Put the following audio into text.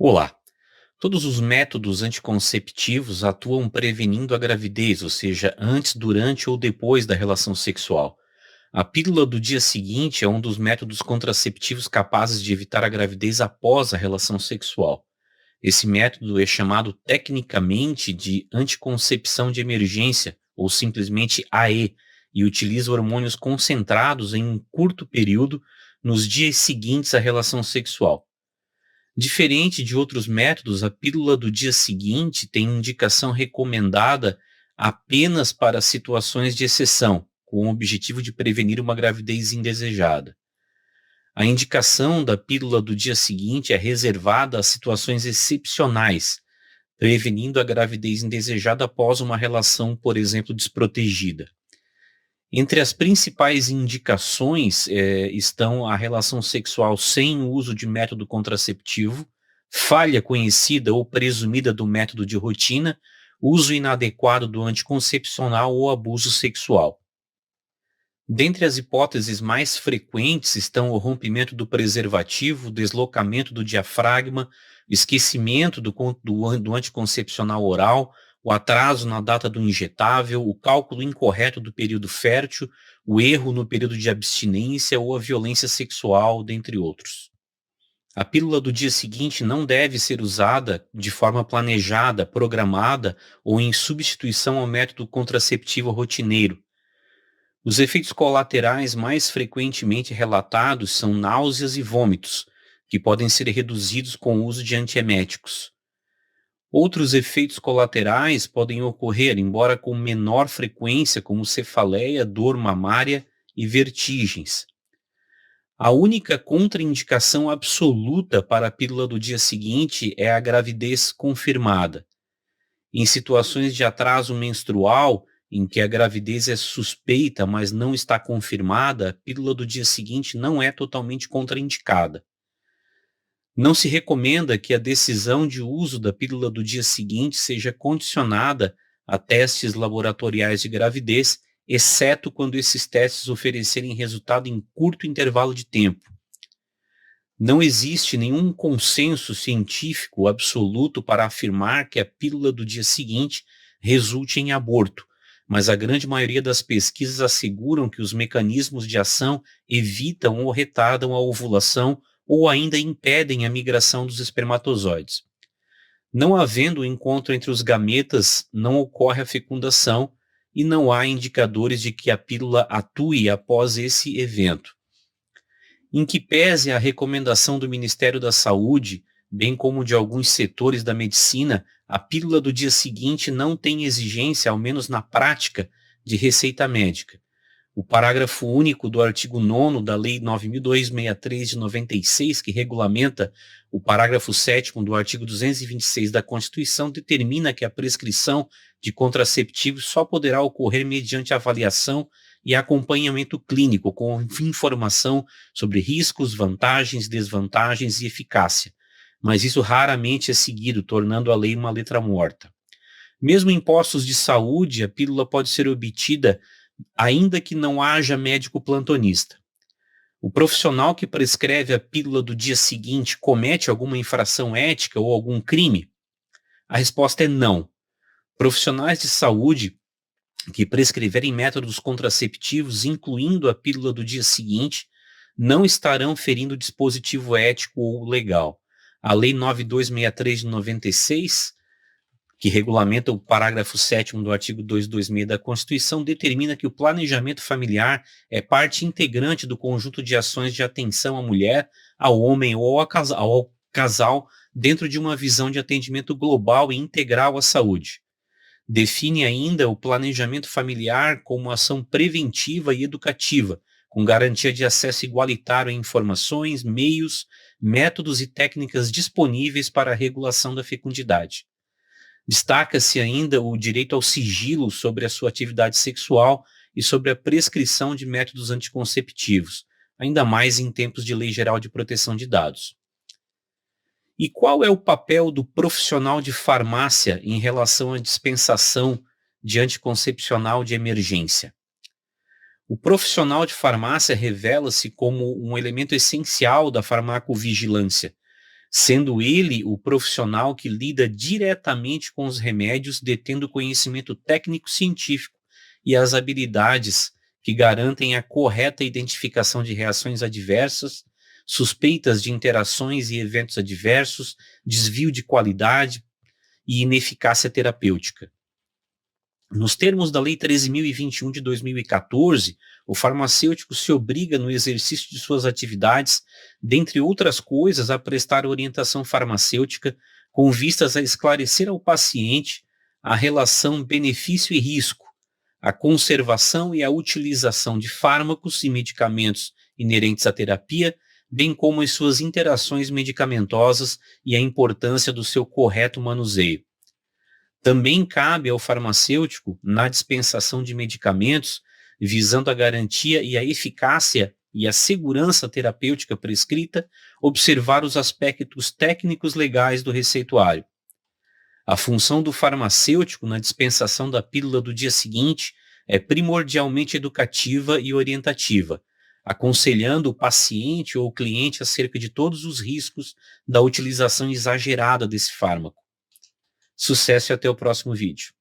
Olá! Todos os métodos anticonceptivos atuam prevenindo a gravidez, ou seja, antes, durante ou depois da relação sexual. A pílula do dia seguinte é um dos métodos contraceptivos capazes de evitar a gravidez após a relação sexual. Esse método é chamado tecnicamente de anticoncepção de emergência, ou simplesmente AE, e utiliza hormônios concentrados em um curto período nos dias seguintes à relação sexual. Diferente de outros métodos, a pílula do dia seguinte tem indicação recomendada apenas para situações de exceção, com o objetivo de prevenir uma gravidez indesejada. A indicação da pílula do dia seguinte é reservada a situações excepcionais, prevenindo a gravidez indesejada após uma relação, por exemplo, desprotegida. Entre as principais indicações estão a relação sexual sem o uso de método contraceptivo, falha conhecida ou presumida do método de rotina, uso inadequado do anticoncepcional ou abuso sexual. Dentre as hipóteses mais frequentes estão o rompimento do preservativo, o deslocamento do diafragma, esquecimento do anticoncepcional oral, o atraso na data do injetável, o cálculo incorreto do período fértil, o erro no período de abstinência ou a violência sexual, dentre outros. A pílula do dia seguinte não deve ser usada de forma planejada, programada ou em substituição ao método contraceptivo rotineiro. Os efeitos colaterais mais frequentemente relatados são náuseas e vômitos, que podem ser reduzidos com o uso de antieméticos. Outros efeitos colaterais podem ocorrer, embora com menor frequência, como cefaleia, dor mamária e vertigens. A única contraindicação absoluta para a pílula do dia seguinte é a gravidez confirmada. Em situações de atraso menstrual, em que a gravidez é suspeita, mas não está confirmada, a pílula do dia seguinte não é totalmente contraindicada. Não se recomenda que a decisão de uso da pílula do dia seguinte seja condicionada a testes laboratoriais de gravidez, exceto quando esses testes oferecerem resultado em curto intervalo de tempo. Não existe nenhum consenso científico absoluto para afirmar que a pílula do dia seguinte resulte em aborto, mas a grande maioria das pesquisas asseguram que os mecanismos de ação evitam ou retardam a ovulação ou ainda impedem a migração dos espermatozoides. Não havendo encontro entre os gametas, não ocorre a fecundação e não há indicadores de que a pílula atue após esse evento. Em que pese a recomendação do Ministério da Saúde, bem como de alguns setores da medicina, a pílula do dia seguinte não tem exigência, ao menos na prática, de receita médica. O parágrafo único do artigo 9º da Lei 9.263 de 96, que regulamenta o parágrafo 7º do artigo 226 da Constituição, determina que a prescrição de contraceptivos só poderá ocorrer mediante avaliação e acompanhamento clínico, com informação sobre riscos, vantagens, desvantagens e eficácia. Mas isso raramente é seguido, tornando a lei uma letra morta. Mesmo em postos de saúde, a pílula pode ser obtida ainda que não haja médico plantonista. O profissional que prescreve a pílula do dia seguinte comete alguma infração ética ou algum crime? A resposta é não. Profissionais de saúde que prescreverem métodos contraceptivos, incluindo a pílula do dia seguinte, não estarão ferindo dispositivo ético ou legal. A Lei 9263 de 96, que regulamenta o parágrafo 7º do artigo 226 da Constituição, determina que o planejamento familiar é parte integrante do conjunto de ações de atenção à mulher, ao homem ou ao casal dentro de uma visão de atendimento global e integral à saúde. Define ainda o planejamento familiar como ação preventiva e educativa, com garantia de acesso igualitário a informações, meios, métodos e técnicas disponíveis para a regulação da fecundidade. Destaca-se ainda o direito ao sigilo sobre a sua atividade sexual e sobre a prescrição de métodos anticonceptivos, ainda mais em tempos de Lei Geral de Proteção de Dados. E qual é o papel do profissional de farmácia em relação à dispensação de anticoncepcional de emergência? O profissional de farmácia revela-se como um elemento essencial da farmacovigilância, sendo ele o profissional que lida diretamente com os remédios, detendo conhecimento técnico-científico e as habilidades que garantem a correta identificação de reações adversas, suspeitas de interações e eventos adversos, desvio de qualidade e ineficácia terapêutica. Nos termos da Lei 13.021 de 2014, o farmacêutico se obriga, no exercício de suas atividades, dentre outras coisas, a prestar orientação farmacêutica com vistas a esclarecer ao paciente a relação benefício e risco, a conservação e a utilização de fármacos e medicamentos inerentes à terapia, bem como as suas interações medicamentosas e a importância do seu correto manuseio. Também cabe ao farmacêutico, na dispensação de medicamentos, visando a garantia e a eficácia e a segurança terapêutica prescrita, observar os aspectos técnicos legais do receituário. A função do farmacêutico na dispensação da pílula do dia seguinte é primordialmente educativa e orientativa, aconselhando o paciente ou o cliente acerca de todos os riscos da utilização exagerada desse fármaco. Sucesso e até o próximo vídeo.